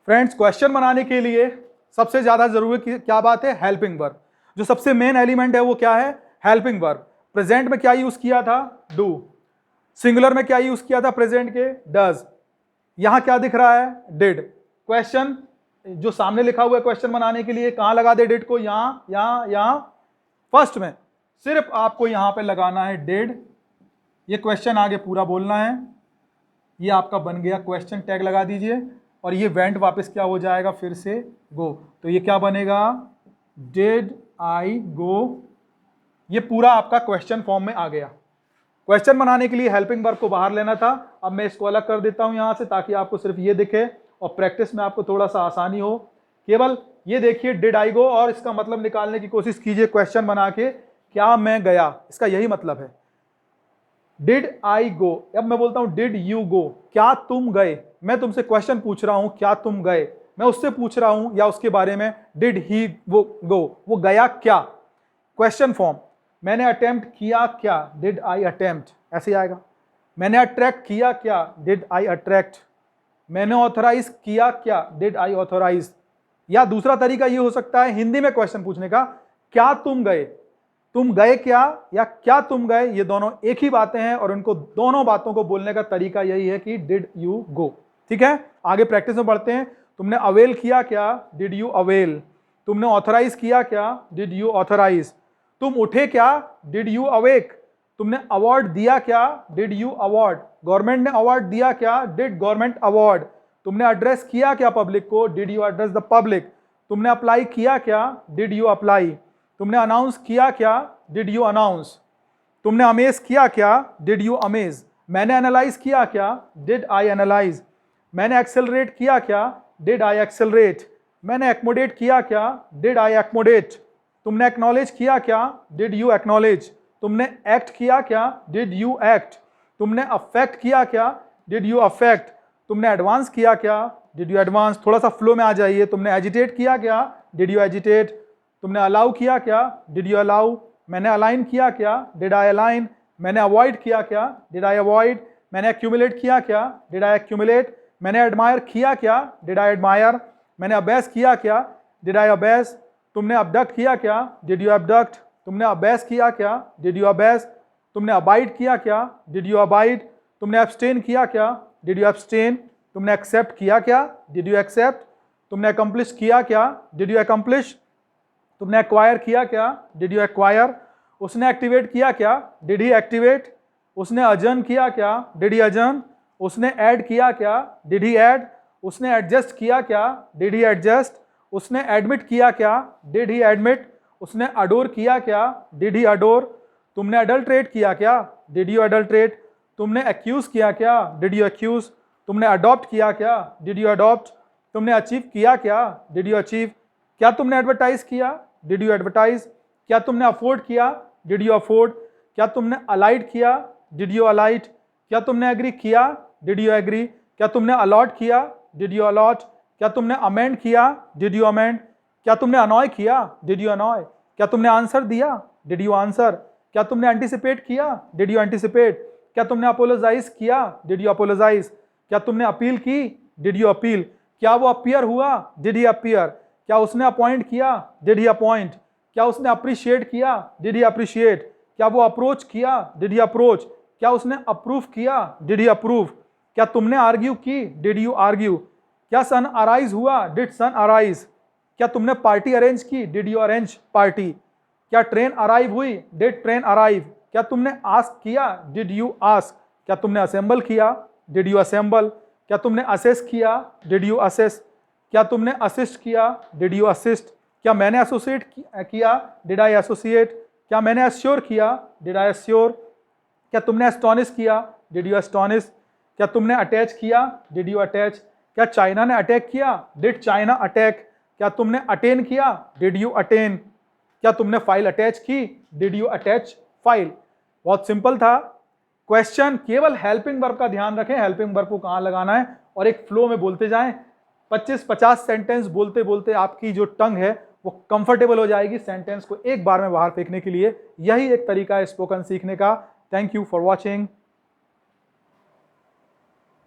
Friends, question बनाने के लिए सबसे ज्यादा जरूरी क्या बात है? Helping verb. जो सबसे मेन एलिमेंट है वो क्या है? Helping verb. प्रेजेंट में क्या यूज किया था? डू। सिंगुलर में क्या यूज किया था प्रेजेंट के? डज। यहां क्या दिख रहा है? डिड। क्वेश्चन जो सामने लिखा हुआ है क्वेश्चन बनाने के लिए, कहां लगा दे डिड को? यहां फर्स्ट में सिर्फ आपको यहां पे लगाना है डिड। ये क्वेश्चन आगे पूरा बोलना है। ये आपका बन गया क्वेश्चन, टैग लगा दीजिए। और ये वेंट वापस क्या हो जाएगा? फिर से गो। तो ये क्या बनेगा? डिड आई गो। ये पूरा आपका क्वेश्चन फॉर्म में आ गया। क्वेश्चन बनाने के लिए हेल्पिंग वर्ब को बाहर लेना था। अब मैं इसको अलग कर देता हूं यहां से, ताकि आपको सिर्फ ये दिखे और प्रैक्टिस में आपको थोड़ा सा आसानी हो। केवल ये देखिए डिड आई गो, और इसका मतलब निकालने की कोशिश कीजिए क्वेश्चन बना के। क्या मैं गया? इसका यही मतलब है, डिड आई गो। अब मैं बोलता हूं डिड यू गो, क्या तुम गए? मैं तुमसे क्वेश्चन पूछ रहा हूं, क्या तुम गए? मैं उससे पूछ रहा हूं या उसके बारे में, डिड ही वो गो, वो गया क्या? Question form. मैंने अटेम्प्ट किया क्या? डिड आई अटेम्प्ट, ऐसे आएगा। मैंने अट्रैक्ट किया क्या? Did I attract. मैंने ऑथराइज किया क्या? Did I authorise. या दूसरा तरीका ये हो सकता है हिंदी में क्वेश्चन पूछने का, क्या तुम गए? तुम गए क्या या क्या तुम गए, ये दोनों एक ही बातें हैं, और उनको दोनों बातों को बोलने का तरीका यही है कि डिड यू गो। ठीक है, आगे प्रैक्टिस में बढ़ते हैं। तुमने अवेल किया क्या? Did you avail. तुमने ऑथराइज किया क्या? Did you authorise. तुम उठे क्या? Did you awake. तुमने अवार्ड दिया क्या? Did you award. गवर्नमेंट ने अवार्ड दिया क्या? Did government award. तुमने एड्रेस किया क्या पब्लिक को? Did you address the public. तुमने अप्लाई किया क्या? Did you apply. तुमने अनाउंस किया क्या? Did you announce. तुमने अमेज किया क्या? Did you amaze. मैंने एनालाइज किया क्या? Did I analyse. मैंने एक्सेलरेट किया क्या? Did I accelerate. मैंने एक्मोडेट किया क्या? Did I accommodate. तुमने एक्नॉलेज किया क्या? Did you acknowledge. तुमने एक्ट किया क्या? Did you act. तुमने अफेक्ट किया क्या? Did you affect. तुमने एडवांस किया क्या? Did you advance. थोड़ा सा फ्लो में आ जाइए। तुमने एजिटेट किया क्या? Did you agitate. तुमने अलाउ किया क्या? Did you allow. मैंने अलाइन किया क्या? Did I align. मैंने अवॉइड किया क्या? Did I avoid. मैंने एक्यूमुलेट किया क्या? Did I accumulate. मैंने एडमायर किया क्या? Did I admire. मैंने अबैस किया क्या? Did I abyss. तुमने अबडक्ट किया क्या? Did you abduct. तुमने अबैस किया क्या? Did you abyss. तुमने अबाइड किया क्या? Did you abide. तुमने एब्सटेन किया क्या? Did you abstain. तुमने एक्सेप्ट किया क्या? Did you accept. तुमने अकम्प्लिश किया क्या? Did you accomplish. तुमने एक्वायर किया क्या? Did you acquire. उसने एक्टिवेट किया क्या? Did he activate. उसने अजर्न किया क्या? Did he adjourn. उसने ऐड किया क्या? Did he add. उसने एडजस्ट किया क्या? Did he adjust. उसने एडमिट किया क्या? Did he admit. उसने अडोर किया क्या? Did he adore. तुमने अडल्ट्रेट किया क्या? Did you adulterate. तुमने एक्यूज किया क्या? Did you accuse. तुमने अडॉप्ट किया क्या? Did you adopt. तुमने अचीव किया क्या? Did you achieve. क्या तुमने एडवर्टाइज किया? Did you advertise. क्या तुमने अफोर्ड किया? Did you afford. क्या तुमने अलाइड किया? Did you alight. क्या तुमने एग्री किया? Did you agree. क्या तुमने अलॉट किया? Did you allot. क्या तुमने अमेंड किया? Did you amend. क्या तुमने अनॉय किया? Did you annoy. क्या तुमने आंसर दिया? Did you answer. क्या तुमने एंटिसिपेट किया? Did you anticipate. क्या तुमने अपोलोजाइज किया? Did you apologise. क्या तुमने अपील की? Did you appeal. क्या वो अपीयर हुआ? Did he appear. क्या उसने अपॉइंट किया? Did he appoint. क्या उसने अप्रिशिएट किया? Did he appreciate. क्या वो अप्रोच किया? Did he approach. क्या उसने अप्रूव किया? Did he approve. क्या तुमने आर्ग्यू की? Did you argue. क्या सन अराइज हुआ? Did sun arise. क्या तुमने पार्टी अरेंज की? Did you arrange party. क्या ट्रेन अराइव हुई? Did train arrive. क्या तुमने आस्क किया? Did you ask. क्या तुमने असेंबल किया? Did you assemble. क्या तुमने असेस किया? Did you assess. क्या तुमने असिस्ट किया? Did you assist. क्या मैंने एसोसिएट किया? Did I associate. क्या मैंने एश्योर किया? Did I assure. क्या तुमने एस्टॉनिश किया? Did you astonish. क्या तुमने अटैच किया? Did you attach. क्या चाइना ने अटैक किया? Did China attack. क्या तुमने अटेन किया? Did you attain. क्या तुमने फाइल अटैच की? Did you attach file. बहुत सिंपल था। क्वेश्चन केवल हेल्पिंग वर्ब का ध्यान रखें, हेल्पिंग वर्ब को कहां लगाना है, और एक फ्लो में बोलते जाएं। 25-50 सेंटेंस बोलते बोलते आपकी जो टंग है वो कंफर्टेबल हो जाएगी सेंटेंस को एक बार में बाहर फेंकने के लिए। यही एक तरीका है स्पोकन सीखने का। Thank you for watching.